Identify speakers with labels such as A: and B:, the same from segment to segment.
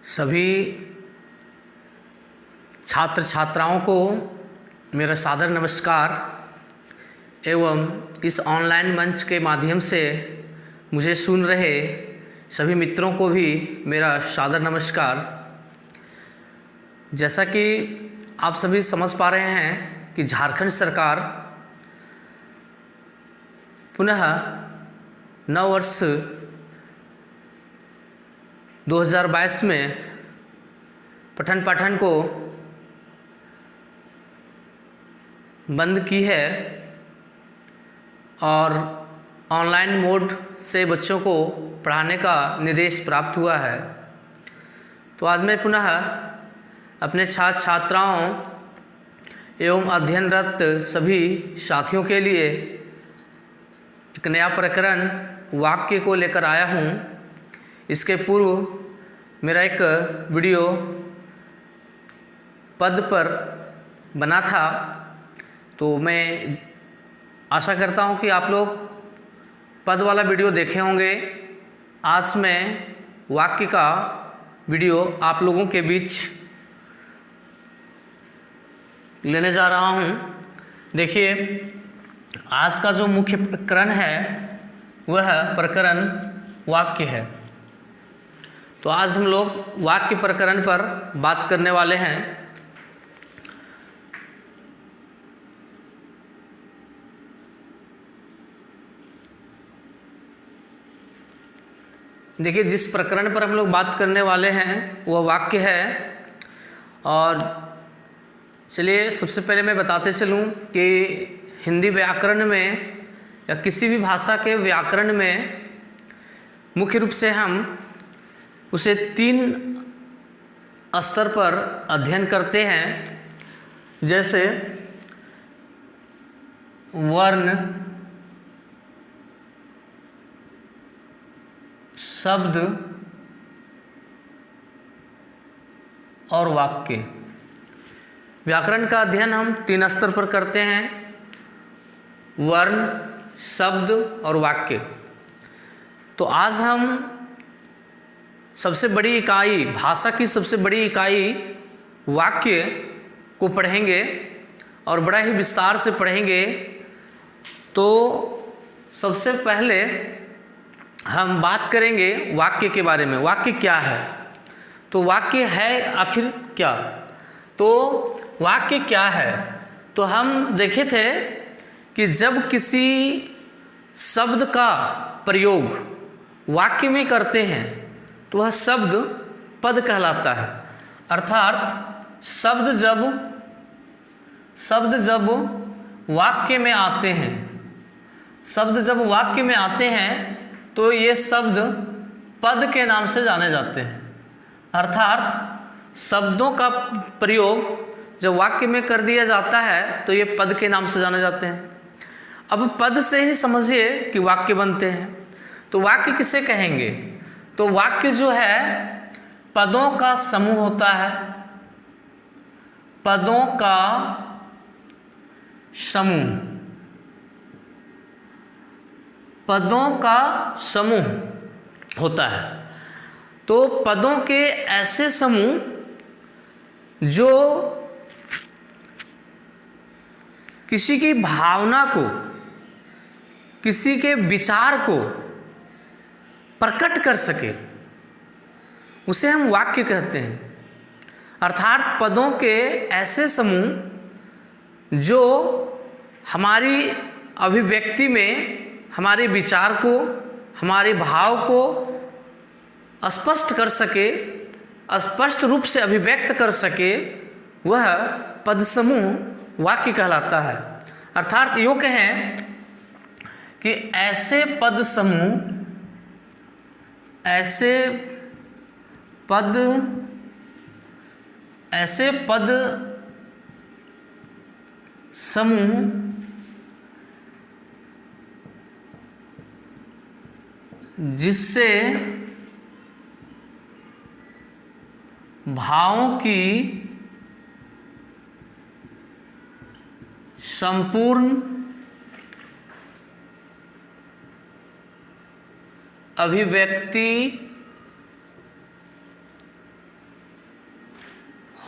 A: सभी छात्र छात्राओं को मेरा सादर नमस्कार एवं इस ऑनलाइन मंच के माध्यम से मुझे सुन रहे सभी मित्रों को भी मेरा सादर नमस्कार। जैसा कि आप सभी समझ पा रहे हैं कि झारखंड सरकार पुनः नव वर्ष 2022 में पठन पाठन को बंद की है और ऑनलाइन मोड से बच्चों को पढ़ाने का निर्देश प्राप्त हुआ है। तो आज मैं पुनः अपने छात्र छात्राओं एवं अध्ययनरत सभी साथियों के लिए एक नया प्रकरण वाक्य को लेकर आया हूँ। इसके पूर्व मेरा एक वीडियो पद पर बना था, तो मैं आशा करता हूँ कि आप लोग पद वाला वीडियो देखे होंगे। आज मैं वाक्य का वीडियो आप लोगों के बीच लेने जा रहा हूँ। देखिए, आज का जो मुख्य प्रकरण है वह प्रकरण वाक्य है। तो आज हम लोग वाक्य प्रकरण पर बात करने वाले हैं। देखिए, जिस प्रकरण पर हम लोग बात करने वाले हैं वह वाक्य है। और चलिए सबसे पहले मैं बताते चलूं कि हिंदी व्याकरण में या किसी भी भाषा के व्याकरण में मुख्य रूप से हम उसे 3 स्तर पर अध्ययन करते हैं, जैसे वर्ण, शब्द और वाक्य। व्याकरण का अध्ययन हम 3 स्तर पर करते हैं, वर्ण, शब्द और वाक्य। तो आज हम सबसे बड़ी इकाई, भाषा की सबसे बड़ी इकाई वाक्य को पढ़ेंगे और बड़ा ही विस्तार से पढ़ेंगे। तो सबसे पहले हम बात करेंगे वाक्य के बारे में। वाक्य क्या है? तो वाक्य है आखिर क्या? तो वाक्य क्या है? तो हम देखे थे कि जब किसी शब्द का प्रयोग वाक्य में करते हैं तो वह शब्द पद कहलाता है। अर्थात शब्द जब वाक्य में आते हैं, शब्द जब वाक्य में आते हैं तो ये शब्द पद के नाम से जाने जाते हैं। अर्थात शब्दों का प्रयोग जब वाक्य में कर दिया जाता है तो ये पद के नाम से जाने जाते हैं। अब पद से ही समझिए कि वाक्य बनते हैं। तो वाक्य किसे कहेंगे? तो वाक्य जो है पदों का समूह होता है, पदों का समूह, पदों का समूह होता है। तो पदों के ऐसे समूह जो किसी की भावना को, किसी के विचार को प्रकट कर सके, उसे हम वाक्य कहते हैं। अर्थात पदों के ऐसे समूह जो हमारी अभिव्यक्ति में हमारे विचार को, हमारे भाव को स्पष्ट कर सके, स्पष्ट रूप से अभिव्यक्त कर सके, वह पद समूह वाक्य कहलाता है। अर्थात यूँ कहें कि ऐसे पद समूह, ऐसे पद समूह जिससे भावों की संपूर्ण अभिव्यक्ति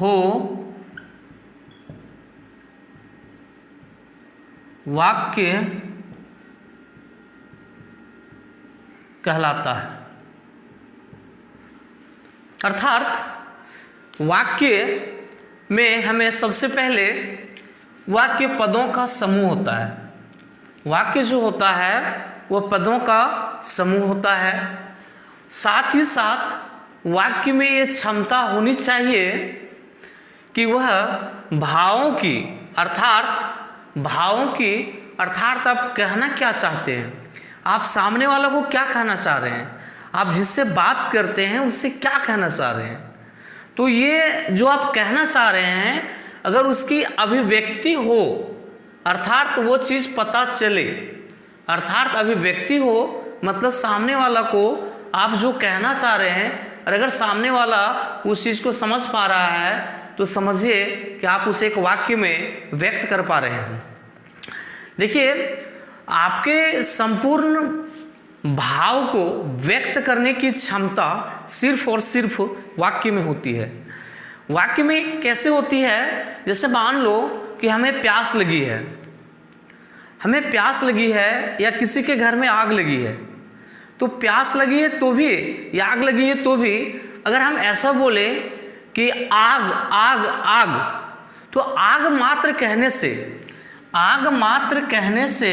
A: हो वाक्य कहलाता है। अर्थात वाक्य में हमें सबसे पहले वाक्य पदों का समूह होता है। वाक्य जो होता है वह पदों का समूह होता है। साथ ही साथ वाक्य में ये क्षमता होनी चाहिए कि वह भावों की अर्थात आप कहना क्या चाहते हैं, आप सामने वालों को क्या कहना चाह रहे हैं, आप जिससे बात करते हैं उससे क्या कहना चाह रहे हैं। तो ये जो आप कहना चाह रहे हैं अगर उसकी अभिव्यक्ति हो, अर्थात वो चीज़ पता चले, अर्थात अभिव्यक्ति हो मतलब सामने वाला को आप जो कहना चाह रहे हैं और अगर सामने वाला उस चीज़ को समझ पा रहा है तो समझिए कि आप उसे एक वाक्य में व्यक्त कर पा रहे हैं। देखिए, आपके संपूर्ण भाव को व्यक्त करने की क्षमता सिर्फ और सिर्फ वाक्य में होती है। वाक्य में कैसे होती है? जैसे मान लो कि हमें प्यास लगी है या किसी के घर में आग लगी है, तो प्यास लगी है तो भी या आग लगी है तो भी अगर हम ऐसा बोले कि आग आग आग, तो आग मात्र कहने से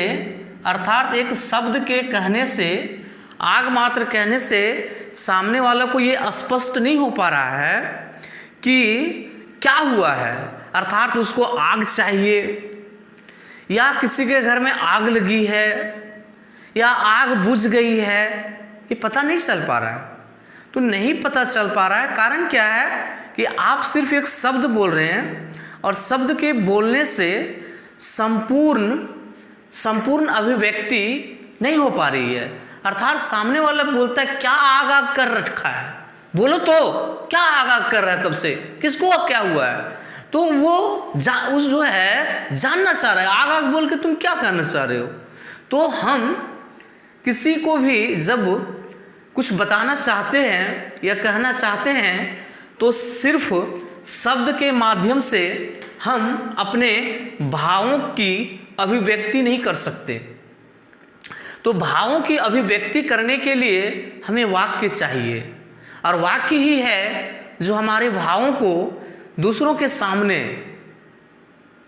A: अर्थात एक शब्द के कहने से, आग मात्र कहने से सामने वाला को ये स्पष्ट नहीं हो पा रहा है कि क्या हुआ है, अर्थात उसको आग चाहिए या किसी के घर में आग लगी है या आग बुझ गई है, ये पता नहीं चल पा रहा है। तो नहीं पता चल पा रहा है, कारण क्या है कि आप सिर्फ एक शब्द बोल रहे हैं और शब्द के बोलने से संपूर्ण अभिव्यक्ति नहीं हो पा रही है। अर्थात सामने वाला बोलता है क्या आग आग कर रखा है, बोलो तो क्या आग आग कर रहा है, तब से किसको अब क्या हुआ है, तो वो उस जो है जानना चाह रहा है आग आग बोल के तुम क्या कहना चाह रहे हो। तो हम किसी को भी जब कुछ बताना चाहते हैं या कहना चाहते हैं तो सिर्फ शब्द के माध्यम से हम अपने भावों की अभिव्यक्ति नहीं कर सकते। तो भावों की अभिव्यक्ति करने के लिए हमें वाक्य चाहिए और वाक्य ही है जो हमारे भावों को दूसरों के सामने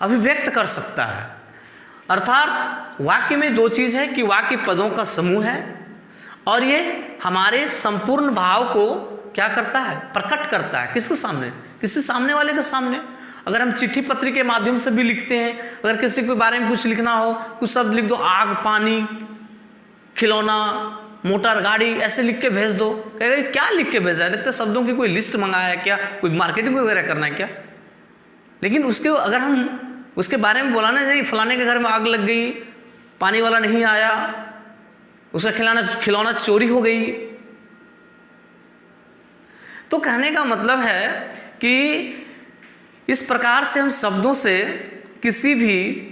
A: अभिव्यक्त कर सकता है। अर्थात वाक्य में दो चीज़ है कि वाक्य पदों का समूह है और ये हमारे संपूर्ण भाव को क्या करता है, प्रकट करता है। किसके सामने? किसी सामने वाले के सामने। अगर हम चिट्ठी पत्री के माध्यम से भी लिखते हैं, अगर किसी के बारे में कुछ लिखना हो, कुछ शब्द लिख दो, आग, पानी, खिलौना, मोटर, गाड़ी, ऐसे लिख के भेज दो। कहेगा क्या लिख के भेजा है, लगता है शब्दों की कोई लिस्ट मंगाया है क्या, कोई मार्केटिंग वगैरह करना है क्या। लेकिन उसके अगर हम उसके बारे में बोलाना चाहिए, फलाने के घर में आग लग गई, पानी वाला नहीं आया, उसका खिलौना चोरी हो गई। तो कहने का मतलब है कि इस प्रकार से हम शब्दों से किसी भी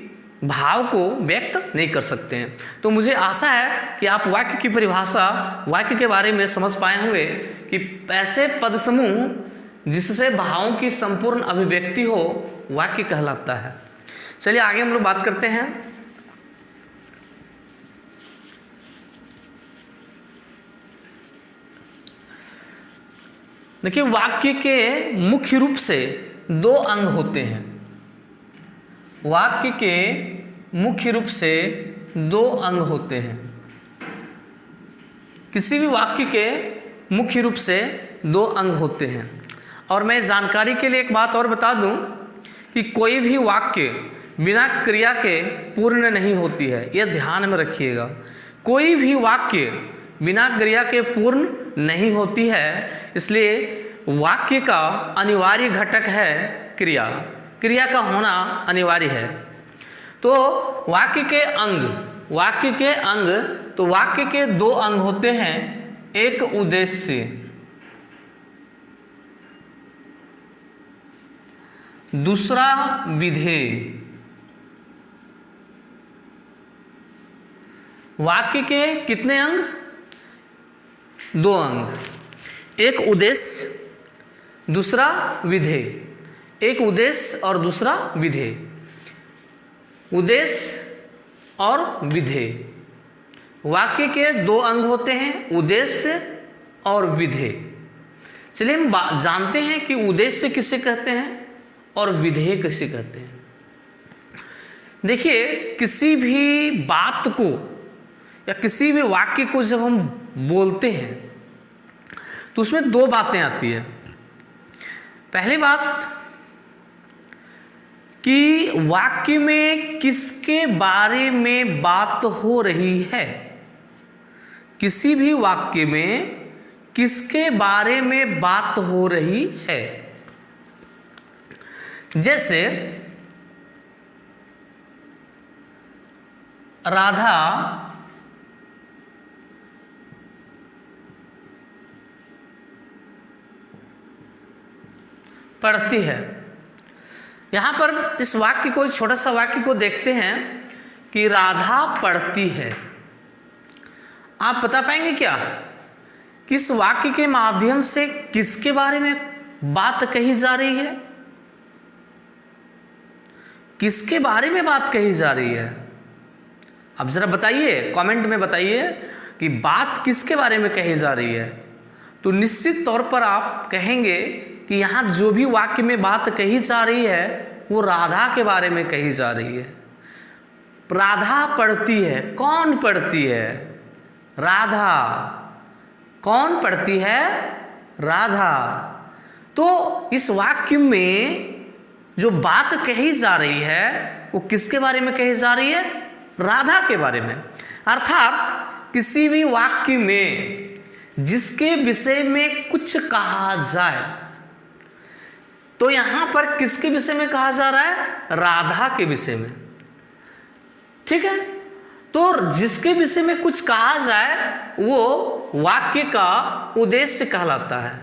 A: भाव को व्यक्त नहीं कर सकते हैं। तो मुझे आशा है कि आप वाक्य की परिभाषा, वाक्य के बारे में समझ पाए होंगे कि ऐसे पद समूह जिससे भावों की संपूर्ण अभिव्यक्ति हो वाक्य कहलाता है। चलिए आगे हम लोग बात करते हैं। देखिए, वाक्य के मुख्य रूप से दो अंग होते हैं। वाक्य के मुख्य रूप से दो अंग होते हैं। किसी भी वाक्य के मुख्य रूप से दो अंग होते हैं। और मैं जानकारी के लिए एक बात और बता दूं कि कोई भी वाक्य बिना क्रिया के पूर्ण नहीं होती है, यह ध्यान में रखिएगा। कोई भी वाक्य बिना क्रिया के पूर्ण नहीं होती है, इसलिए वाक्य का अनिवार्य घटक है क्रिया। क्रिया का होना अनिवार्य है। तो वाक्य के अंग, तो वाक्य के दो अंग होते हैं, एक उद्देश्य, दूसरा विधेय। वाक्य के कितने अंग? दो अंग, एक उद्देश्य, दूसरा विधेय। एक उद्देश्य और दूसरा विधेय। उद्देश्य और विधेय, वाक्य के दो अंग होते हैं, उद्देश्य और विधेय। चलिए हम जानते हैं कि उद्देश्य किसे कहते हैं और विधेय किसे कहते हैं। देखिए, किसी भी बात को या किसी भी वाक्य को जब हम बोलते हैं तो उसमें दो बातें आती है। पहली बात कि वाक्य में किसके बारे में बात हो रही है। किसी भी वाक्य में किसके बारे में बात हो रही है। जैसे राधा पढ़ती है। यहां पर इस वाक्य को, छोटा सा वाक्य को देखते हैं कि राधा पढ़ती है। आप बता पाएंगे क्या कि इस वाक्य के माध्यम से किसके बारे में बात कही जा रही है? किसके बारे में बात कही जा रही है? अब जरा बताइए, कमेंट में बताइए कि बात किसके बारे में कही जा रही है। तो निश्चित तौर पर आप कहेंगे कि यहाँ जो भी वाक्य में बात कही जा रही है वो राधा के बारे में कही जा रही है। राधा पढ़ती है। कौन पढ़ती है? राधा। कौन पढ़ती है? राधा। तो इस वाक्य में जो बात कही जा रही है वो किसके बारे में कही जा रही है? राधा के बारे में। अर्थात किसी भी वाक्य में जिसके विषय में कुछ कहा जाए तो यहां पर किसके विषय में कहा जा रहा है? राधा के विषय में। ठीक है, तो जिसके विषय में कुछ कहा जाए वो वाक्य का उद्देश्य कहलाता है।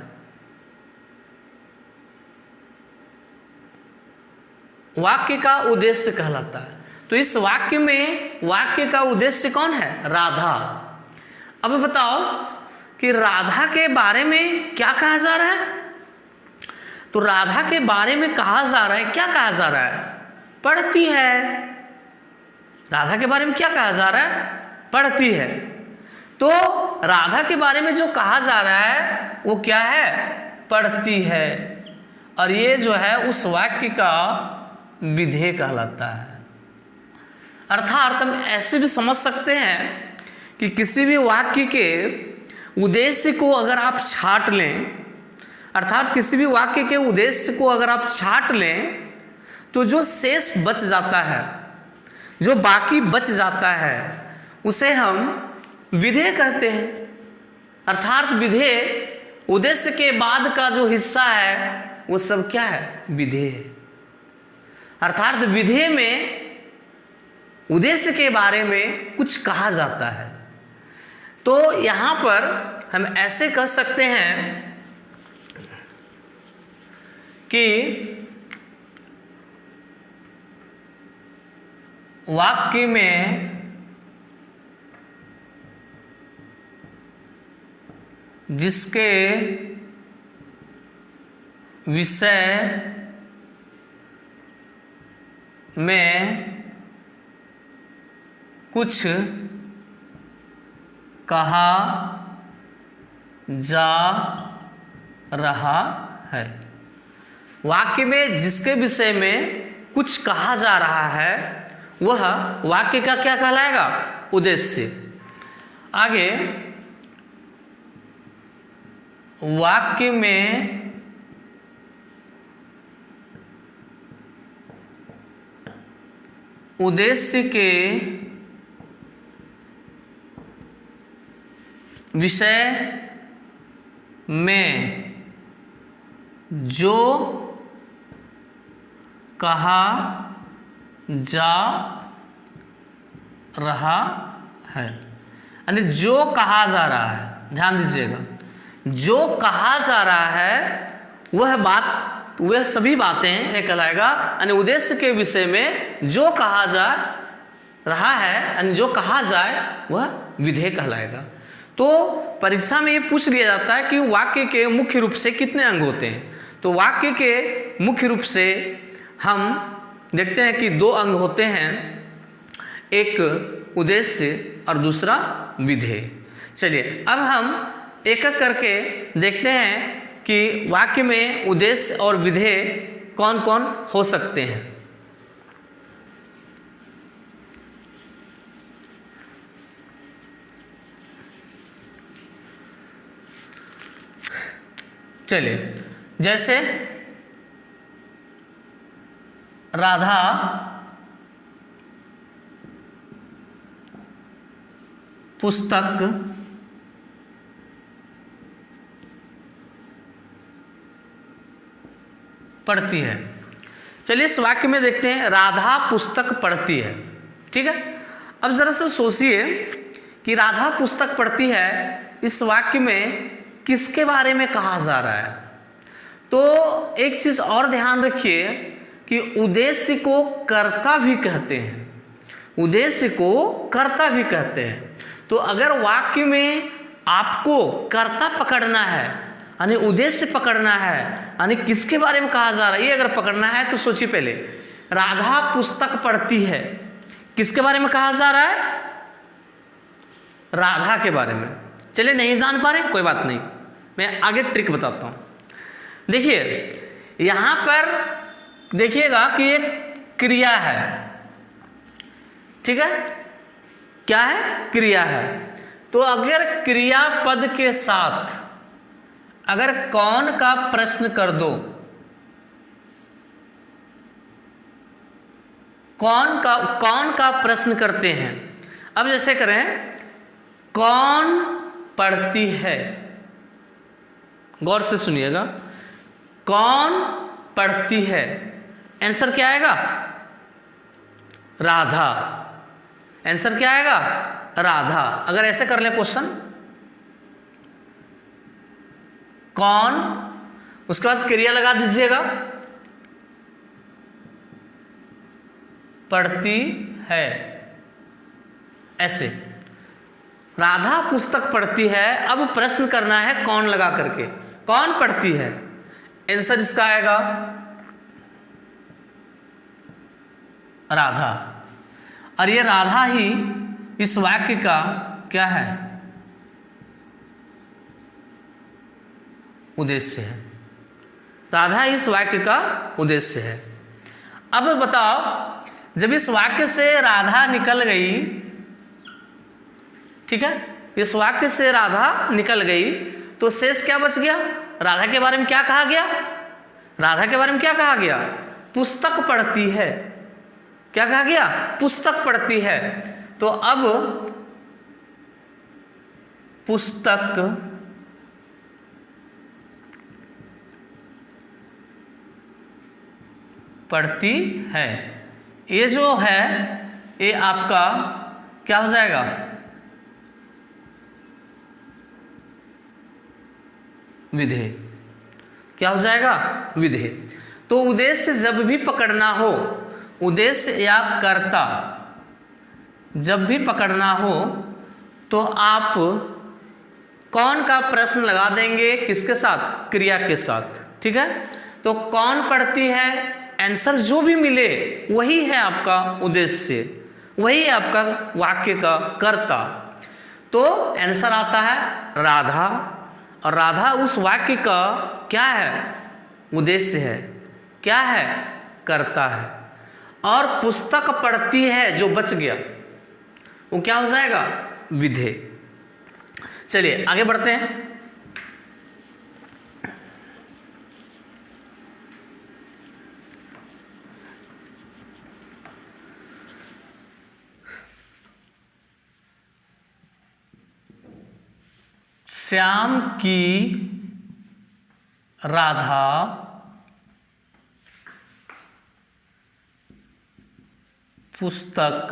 A: वाक्य का उद्देश्य कहलाता है। तो इस वाक्य में वाक्य का उद्देश्य कौन है? राधा। अब बताओ कि राधा के बारे में क्या कहा जा रहा है? तो राधा के बारे में कहा जा रहा है, क्या कहा जा रहा है? पढ़ती है। राधा के बारे में क्या कहा जा रहा है? पढ़ती है। तो राधा के बारे में जो कहा जा रहा है वो क्या है? पढ़ती है। और ये जो है उस वाक्य का विधेय कहलाता है। अर्थात हम ऐसे भी समझ सकते हैं कि किसी भी वाक्य के उद्देश्य को अगर आप छांट लें, अर्थात किसी भी वाक्य के उद्देश्य को अगर आप छांट लें तो जो शेष बच जाता है, जो बाकी बच जाता है उसे हम विधेय कहते हैं। अर्थात विधेय, उद्देश्य के बाद का जो हिस्सा है वो सब क्या है? विधेय है। अर्थात विधेय में उद्देश्य के बारे में कुछ कहा जाता है। तो यहां पर हम ऐसे कह सकते हैं कि वाक्य में जिसके विषय में कुछ कहा जा रहा है। वाक्य में जिसके विषय में कुछ कहा जा रहा है वह वाक्य का क्या कहलाएगा? उद्देश्य। आगे, वाक्य में उद्देश्य के विषय में जो कहा जा रहा है, यानी जो कहा जा रहा है, ध्यान दीजिएगा, जो कहा जा रहा है वह बात, वह सभी बातें ये कहलाएगा। यानी उद्देश्य के विषय में जो कहा जा रहा है, यानी जो कहा जाए वह विधेय कहलाएगा। तो परीक्षा में ये पूछ लिया जाता है कि वाक्य के मुख्य रूप से कितने अंग होते हैं। तो वाक्य के मुख्य रूप से हम देखते हैं कि दो अंग होते हैं, एक उद्देश्य और दूसरा विधेय। चलिए अब हम एक एक करके देखते हैं कि वाक्य में उद्देश्य और विधेय कौन कौन हो सकते हैं। चलिए, जैसे राधा पुस्तक पढ़ती है। चलिए इस वाक्य में देखते हैं, राधा पुस्तक पढ़ती है। ठीक है, अब जरा से सोचिए कि राधा पुस्तक पढ़ती है, इस वाक्य में किसके बारे में कहा जा रहा है। तो एक चीज और ध्यान रखिए कि उद्देश्य को कर्ता भी कहते हैं, उद्देश्य को कर्ता भी कहते हैं। तो अगर वाक्य में आपको कर्ता पकड़ना है यानी उद्देश्य पकड़ना है, यानी किसके बारे में कहा जा रहा है, ये अगर पकड़ना है तो सोचिए पहले, राधा पुस्तक पढ़ती है, किसके बारे में कहा जा रहा है, राधा के बारे में। चलिए नहीं जान पा रहे कोई बात नहीं, मैं आगे ट्रिक बताता हूं। देखिए यहां पर देखिएगा कि एक क्रिया है, ठीक है, क्या है, क्रिया है। तो अगर क्रियापद के साथ अगर कौन का प्रश्न कर दो, कौन का प्रश्न करते हैं। अब जैसे करें, कौन पढ़ती है, गौर से सुनिएगा, कौन पढ़ती है, आंसर क्या आएगा, राधा। आंसर क्या आएगा, राधा। अगर ऐसे कर ले क्वेश्चन, कौन, उसके बाद क्रिया लगा दीजिएगा, पढ़ती है, ऐसे राधा पुस्तक पढ़ती है। अब प्रश्न करना है कौन लगा करके, कौन पढ़ती है, आंसर इसका आएगा राधा। और ये राधा ही इस वाक्य का क्या है, उद्देश्य है। राधा इस वाक्य का उद्देश्य है। अब बताओ, जब इस वाक्य से राधा निकल गई, ठीक है, इस वाक्य से राधा निकल गई तो शेष क्या बच गया, राधा के बारे में क्या कहा गया, राधा के बारे में क्या कहा गया, पुस्तक पढ़ती है। क्या कहा गया, पुस्तक पढ़ती है। तो अब पुस्तक पढ़ती है, ये जो है ये आपका क्या हो जाएगा, विधेय। क्या हो जाएगा, विधेय। तो उद्देश्य जब भी पकड़ना हो, उद्देश्य या कर्ता जब भी पकड़ना हो तो आप कौन का प्रश्न लगा देंगे, किसके साथ, क्रिया के साथ। ठीक है, तो कौन पढ़ती है, आंसर जो भी मिले वही है आपका उद्देश्य, वही है आपका वाक्य का कर्ता। तो आंसर आता है राधा, और राधा उस वाक्य का क्या है, उद्देश्य है, क्या है, कर्ता है। और पुस्तक पढ़ती है जो बच गया वो क्या हो जाएगा, विधेय। चलिए आगे बढ़ते हैं। श्याम की राधा पुस्तक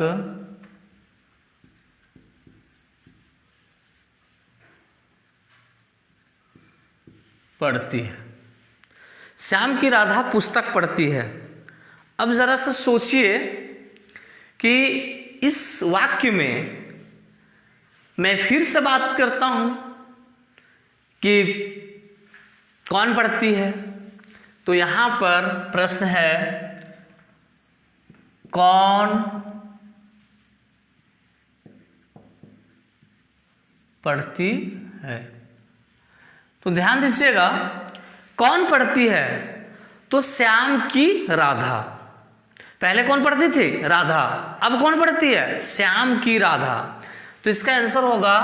A: पढ़ती है। श्याम की राधा पुस्तक पढ़ती है। अब जरा से सोचिए कि इस वाक्य में मैं फिर से बात करता हूं कि कौन पढ़ती है, तो यहां पर प्रश्न है कौन पढ़ती है। तो ध्यान दीजिएगा, कौन पढ़ती है? तो श्याम की राधा। पहले कौन पढ़ती थी? राधा। अब कौन पढ़ती है? श्याम की राधा। तो इसका आंसर होगा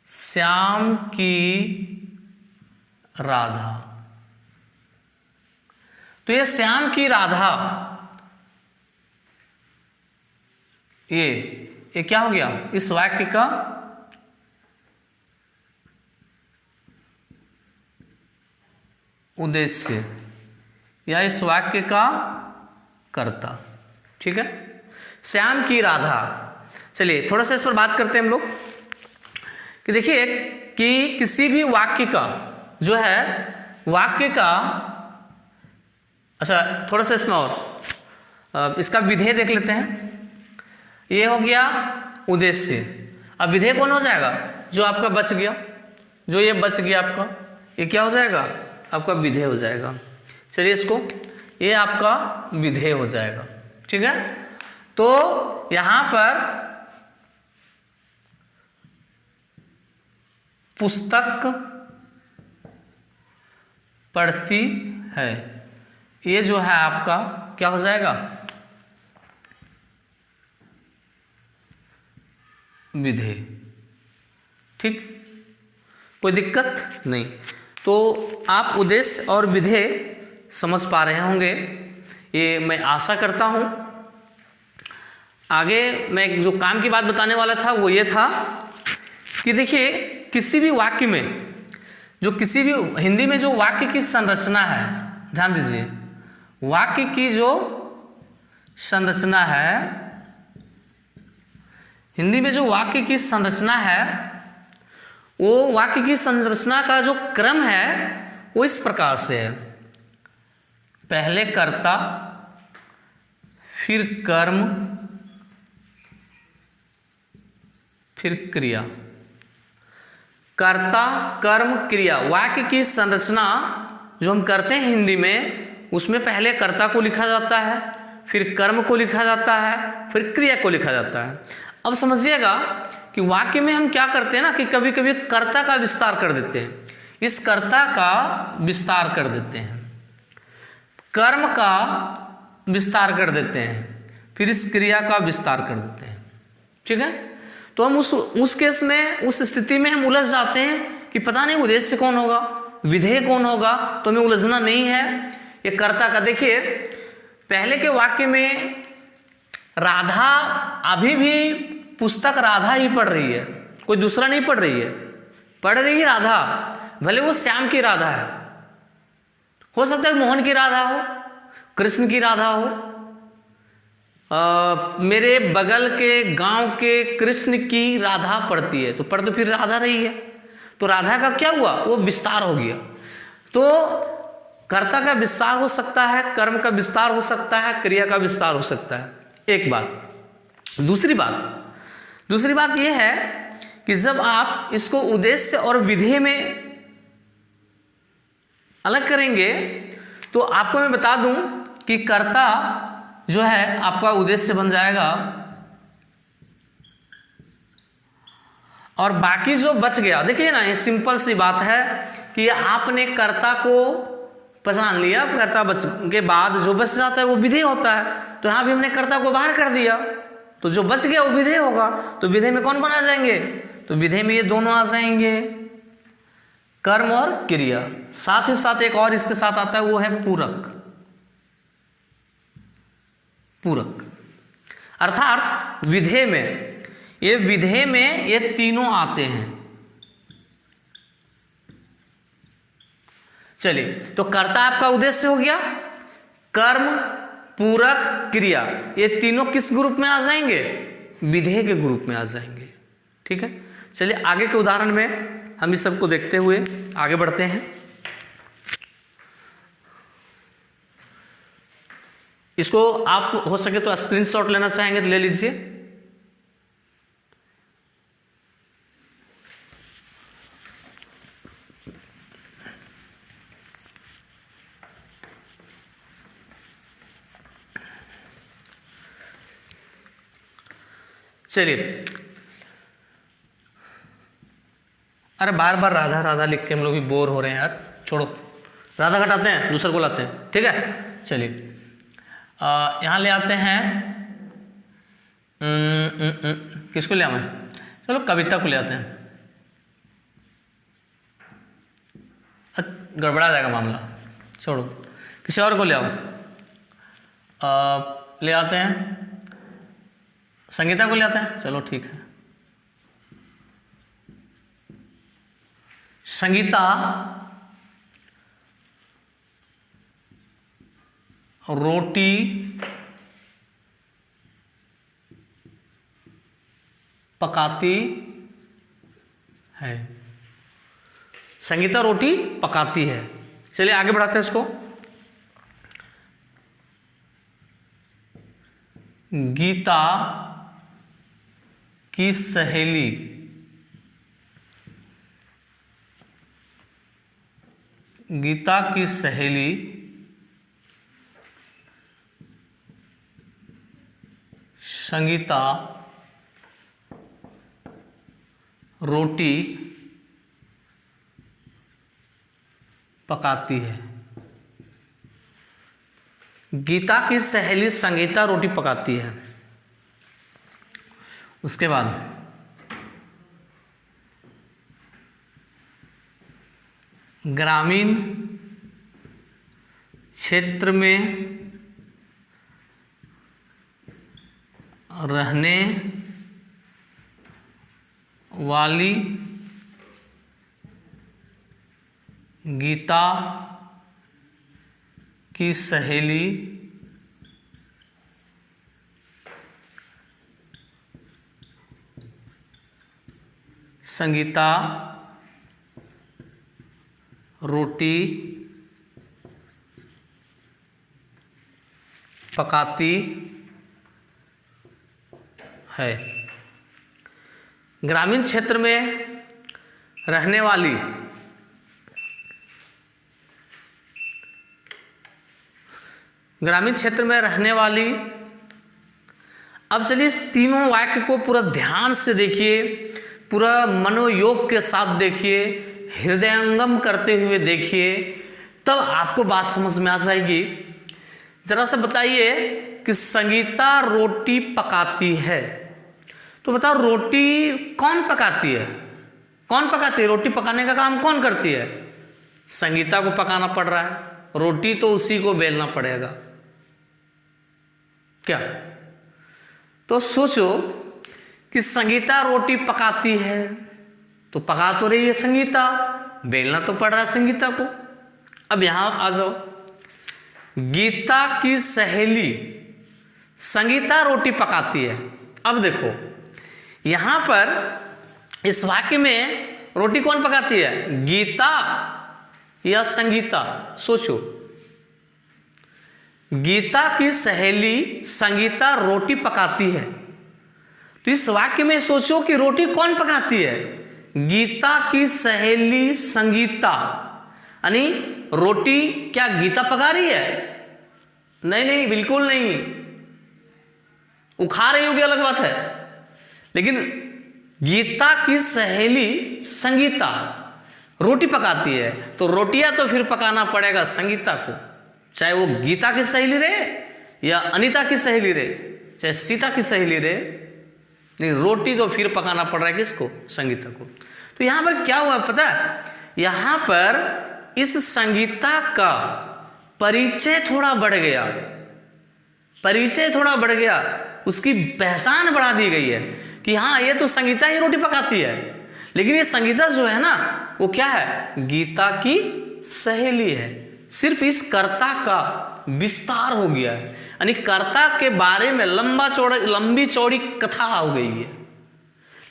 A: श्याम की राधा। तो ये श्याम की राधा, ये क्या हो गया? इस वाक्य का उद्देश्य या इस वाक्य का कर्ता। ठीक है, श्याम की राधा। चलिए थोड़ा सा इस पर बात करते हैं हम लोग कि देखिए कि किसी भी वाक्य का जो है, वाक्य का, अच्छा थोड़ा सा इसमें और इसका विधेय देख लेते हैं। ये हो गया उद्देश्य। अब विधेय कौन हो जाएगा? जो आपका बच गया, जो ये बच गया आपका, ये क्या हो जाएगा? आपका विधेय हो जाएगा। चलिए इसको, ये आपका विधेय हो जाएगा। ठीक है, तो यहां पर पुस्तक पढ़ती है, ये जो है आपका क्या हो जाएगा? विधेय। ठीक, कोई दिक्कत नहीं। तो आप उद्देश्य और विधेय समझ पा रहे होंगे, ये मैं आशा करता हूं। आगे मैं जो काम की बात बताने वाला था वो ये था कि देखिए किसी भी वाक्य में, जो किसी भी हिंदी में जो वाक्य की संरचना है, ध्यान दीजिए, वाक्य की जो संरचना है, हिंदी में जो वाक्य की संरचना है, वो वाक्य की संरचना का जो क्रम है वो इस प्रकार से है। पहले कर्ता, फिर कर्म, फिर क्रिया। कर्ता, कर्म, क्रिया। वाक्य की संरचना जो हम करते हैं हिंदी में, उसमें पहले कर्ता को लिखा जाता है, फिर कर्म को लिखा जाता है, फिर क्रिया को लिखा जाता है। अब समझिएगा कि वाक्य में हम क्या करते हैं ना, कि कभी कभी कर्ता का विस्तार कर देते हैं, इस कर्ता का विस्तार कर देते हैं, कर्म का विस्तार कर देते हैं, फिर इस क्रिया का विस्तार कर देते हैं। ठीक है, तो हम उस केस में, उस स्थिति में हम उलझ जाते हैं कि पता नहीं उद्देश्य कौन होगा, विधेय कौन होगा। तो हमें उलझना नहीं है। ये कर्ता का देखिए, पहले के वाक्य में राधा, अभी भी पुस्तक राधा ही पढ़ रही है, कोई दूसरा नहीं पढ़ रही है, पढ़ रही है राधा। भले वो श्याम की राधा है, हो सकता है मोहन की राधा हो, कृष्ण की राधा हो, मेरे बगल के गांव के कृष्ण की राधा पढ़ती है, तो पढ़ तो फिर राधा रही है। तो राधा का क्या हुआ? वो विस्तार हो गया। तो कर्ता का विस्तार हो सकता है, कर्म का विस्तार हो सकता है, क्रिया का विस्तार हो सकता है। एक बात। दूसरी बात यह है कि जब आप इसको उद्देश्य और विधेय में अलग करेंगे, तो आपको मैं बता दूं कि कर्ता जो है आपका उद्देश्य बन जाएगा, और बाकी जो बच गया, देखिए ना, ये सिंपल सी बात है कि आपने कर्ता को पहचान लिया, कर्ता बच के बाद जो बच जाता है वो विधेय होता है। तो यहां भी हमने कर्ता को बाहर कर दिया, तो जो बच गया वो विधेय होगा। तो विधेय में कौन कौन आ जाएंगे? तो विधेय में ये दोनों आ जाएंगे, कर्म और क्रिया। साथ ही साथ एक और इसके साथ आता है, वो है पूरक। अर्थात विधेय में, ये विधेय में ये तीनों आते हैं। चलिए, तो कर्ता आपका उद्देश्य हो गया, कर्म, पूरक, क्रिया, ये तीनों किस ग्रुप में आ जाएंगे? विधेय के ग्रुप में आ जाएंगे। ठीक है, चलिए आगे के उदाहरण में हम इस सबको देखते हुए आगे बढ़ते हैं। इसको आप हो सके तो स्क्रीनशॉट लेना चाहेंगे तो ले लीजिए। चलिए, अरे बार बार राधा राधा लिख के हम लोग भी बोर हो रहे हैं यार, छोड़ो, राधा घटाते हैं, दूसरे को लाते हैं, ठीक है। चलिए यहाँ ले आते हैं, किसको ले आवे, चलो कविता को ले आते हैं। गड़बड़ा जाएगा मामला, छोड़ो, किसी और को ले आओ। ले आते हैं, संगीता को ले आते हैं, चलो ठीक है। संगीता रोटी पकाती है। संगीता रोटी पकाती है। चलिए आगे बढ़ाते हैं इसको। गीता की सहेली गीता की सहेली संगीता रोटी पकाती है। गीता की सहेली संगीता रोटी पकाती है। उसके बाद ग्रामीण क्षेत्र में रहने वाली गीता की सहेली संगीता रोटी पकाती है। ग्रामीण क्षेत्र में रहने वाली अब चलिए इस तीनों वाक्य को पूरा ध्यान से देखिए, पूरा मनोयोग के साथ देखिए, हृदयंगम करते हुए देखिए, तब आपको बात समझ में आ जाएगी। जरा सा बताइए कि संगीता रोटी पकाती है, तो बताओ रोटी कौन पकाती है? कौन पकाती है? रोटी पकाने का काम कौन करती है? संगीता को पकाना पड़ रहा है, रोटी तो उसी को बेलना पड़ेगा क्या? तो सोचो कि संगीता रोटी पकाती है, तो पका तो रही है संगीता, बेलना तो पड़ रहा है संगीता को। अब यहां आ जाओ, गीता की सहेली संगीता रोटी पकाती है। अब देखो यहां पर इस वाक्य में रोटी कौन पकाती है, गीता या संगीता? सोचो, गीता की सहेली संगीता रोटी पकाती है, तो इस वाक्य में सोचो कि रोटी कौन पकाती है? गीता की सहेली संगीता, यानी रोटी क्या गीता पका रही है? नहीं नहीं, बिल्कुल नहीं। वो खा रही होगी अलग बात है, लेकिन गीता की सहेली संगीता रोटी पकाती है, तो रोटियां तो फिर पकाना पड़ेगा संगीता को, चाहे वो गीता की सहेली रहे या अनीता की सहेली रहे, चाहे सीता की सहेली रहे, नहीं रोटी तो फिर पकाना पड़ रहा है किसको? संगीता को। तो यहां पर क्या हुआ पता है? यहां पर इस संगीता का परिचय थोड़ा बढ़ गया, उसकी पहचान बढ़ा दी गई है कि हाँ ये तो संगीता ही रोटी पकाती है, लेकिन ये संगीता जो है ना वो क्या है? गीता की सहेली है। सिर्फ इस कर्ता का विस्तार हो गया है, यानी कर्ता के बारे में लंबी चौड़ी कथा हो गई है,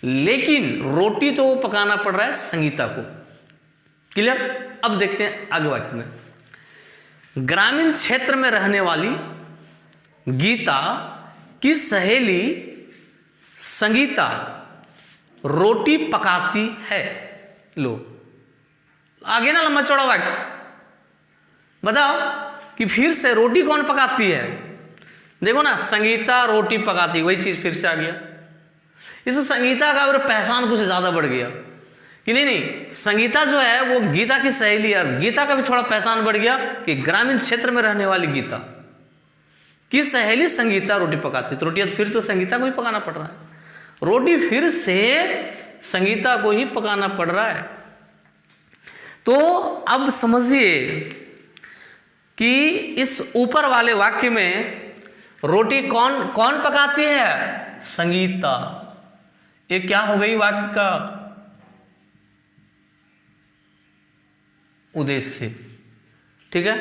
A: लेकिन रोटी तो पकाना पड़ रहा है संगीता को। क्लियर? अब देखते हैं आगे वाक्य में। ग्रामीण क्षेत्र में रहने वाली गीता की सहेली संगीता रोटी पकाती है। लो आगे ना लंबा चौड़ा वाक्य, बताओ कि फिर से रोटी कौन पकाती है? देखो ना, संगीता रोटी पकाती, वही चीज फिर से आ गया। इस संगीता का और पहचान कुछ ज़्यादा बढ़ गया कि नहीं, संगीता जो है वो गीता की सहेली है, और गीता का भी थोड़ा पहचान बढ़ गया कि ग्रामीण क्षेत्र में रहने वाली गीता की सहेली संगीता रोटी पकाती। तो रोटी फिर तो संगीता को ही पकाना पड़ रहा है, रोटी फिर से संगीता को ही पकाना पड़ रहा है। तो अब समझिए कि इस ऊपर वाले वाक्य में रोटी कौन कौन पकाती है? संगीता। ये क्या हो गई वाक्य का उद्देश्य, ठीक है।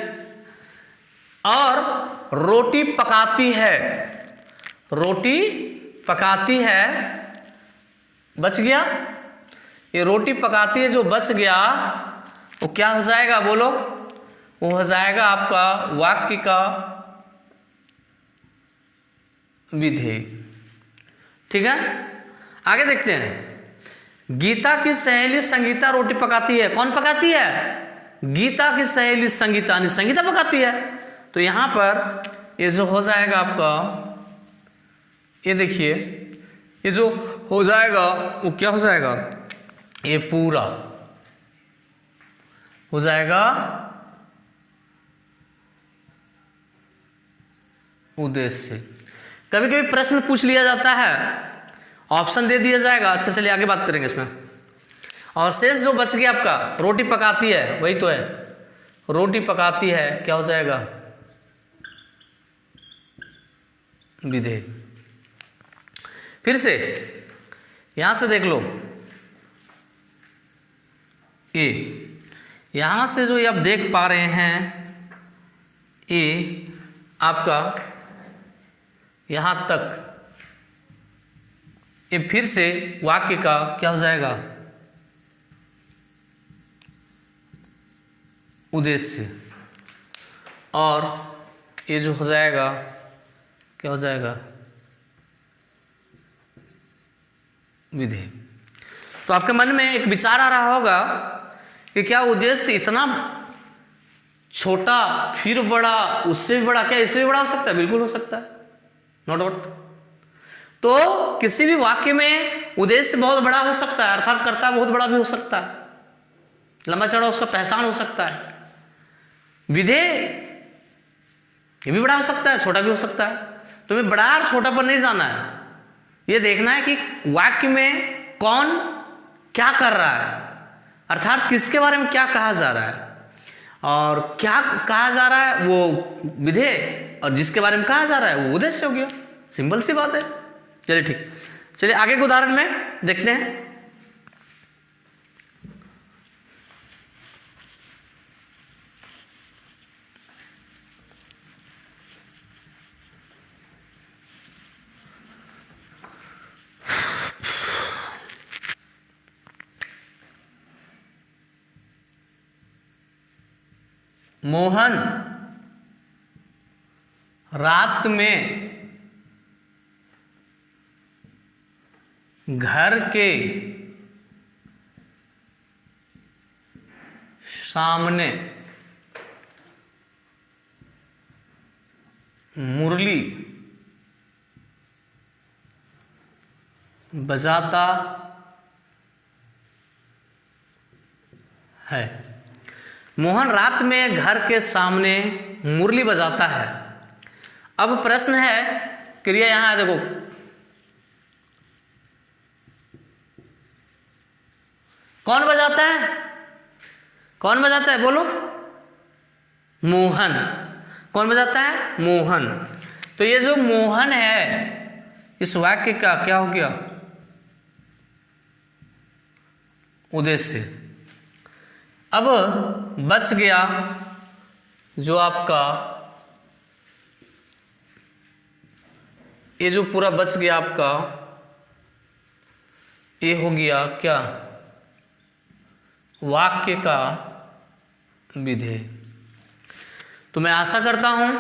A: और रोटी पकाती है, रोटी पकाती है, बच गया। ये रोटी पकाती है जो बच गया वो क्या हो जाएगा बोलो? वो हो जाएगा आपका वाक्य का विधेय, ठीक है। आगे देखते हैं। गीता की सहेली संगीता रोटी पकाती है, कौन पकाती है? गीता की सहेली संगीता, नहीं संगीता पकाती है। तो यहां पर ये जो हो जाएगा आपका, ये देखिए ये जो हो जाएगा वो क्या हो जाएगा? ये पूरा हो जाएगा उद्देश्य। कभी कभी प्रश्न पूछ लिया जाता है, ऑप्शन दे दिया जाएगा। अच्छा चलिए आगे बात करेंगे इसमें। और शेष जो बच गया आपका रोटी पकाती है, वही तो है, रोटी पकाती है, क्या हो जाएगा? विधेय। फिर से यहां से देख लो, ये यहां से जो ये आप देख पा रहे हैं, ये आपका यहां तक, ये फिर से वाक्य का क्या हो जाएगा? उद्देश्य। और ये जो हो जाएगा क्या हो जाएगा? विधेय। तो आपके मन में एक विचार आ रहा होगा कि क्या उद्देश्य इतना छोटा फिर बड़ा, उससे भी बड़ा, क्या इससे भी बड़ा हो सकता है? बिल्कुल हो सकता है, नो डाउट। तो किसी भी वाक्य में उद्देश्य बहुत बड़ा हो सकता है, अर्थात कर्ता बहुत बड़ा भी हो सकता है, लंबा चौड़ा उसका पहचान हो सकता है। विधेय ये भी बड़ा हो सकता है, छोटा भी हो सकता है। तुम्हें बड़ा और छोटा पर नहीं जाना है, ये देखना है कि वाक्य में कौन क्या कर रहा है, अर्थात किसके बारे में क्या कहा जा रहा है, और क्या कहा जा रहा है वो विधेय, और जिसके बारे में कहा जा रहा है वो उद्देश्य हो गया। सिंपल सी बात है। चलिए ठीक, चलिए आगे के उदाहरण में देखते हैं। मोहन रात में घर के सामने मुरली बजाता है। मोहन रात में घर के सामने मुरली बजाता है। अब प्रश्न है, क्रिया यहां है, देखो कौन बजाता है? कौन बजाता है बोलो? मोहन। कौन बजाता है? मोहन। तो ये जो मोहन है इस वाक्य का क्या हो गया? उद्देश्य। अब बच गया जो आपका ये जो पूरा बच गया आपका, ये हो गया क्या? वाक्य का विधेय। तो मैं आशा करता हूं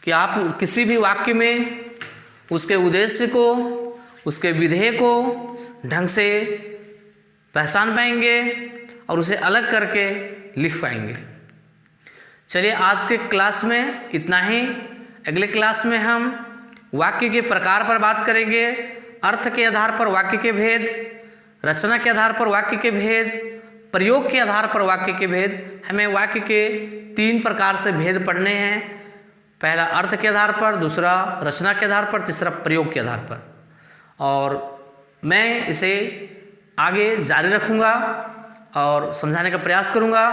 A: कि आप किसी भी वाक्य में उसके उद्देश्य को, उसके विधेय को ढंग से पहचान पाएंगे और उसे अलग करके लिख पाएंगे। चलिए आज के क्लास में इतना ही। अगले क्लास में हम वाक्य के प्रकार पर बात करेंगे अर्थ के आधार पर वाक्य के भेद, रचना के आधार पर वाक्य के भेद, प्रयोग के आधार पर वाक्य के भेद। हमें वाक्य के 3 प्रकार से भेद पढ़ने हैं। पहला अर्थ के आधार पर, दूसरा रचना के आधार पर, तीसरा प्रयोग के आधार पर। और मैं इसे आगे जारी रखूँगा और समझाने का प्रयास करूँगा।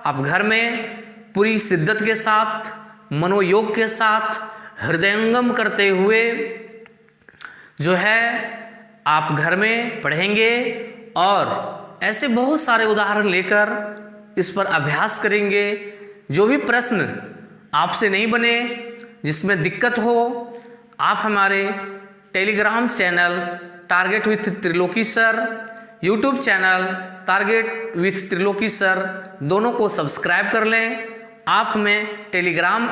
A: आप घर में पूरी शिद्दत के साथ, मनोयोग के साथ, हृदयंगम करते हुए जो है आप घर में पढ़ेंगे और ऐसे बहुत सारे उदाहरण लेकर इस पर अभ्यास करेंगे। जो भी प्रश्न आपसे नहीं बने, जिसमें दिक्कत हो, आप हमारे Telegram channel target with Triloki sir, YouTube channel target with Triloki sir, दोनों को सब्सक्राइब कर लें। आप हमें टेलीग्राम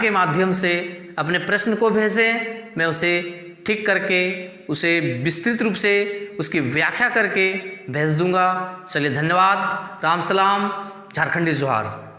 A: के माध्यम से अपने प्रश्न को भेजें, मैं उसे ठीक करके उसे विस्तृत रूप से उसकी व्याख्या करके भेज दूंगा। चलिए, धन्यवाद। राम सलाम, झारखंडी जोहार।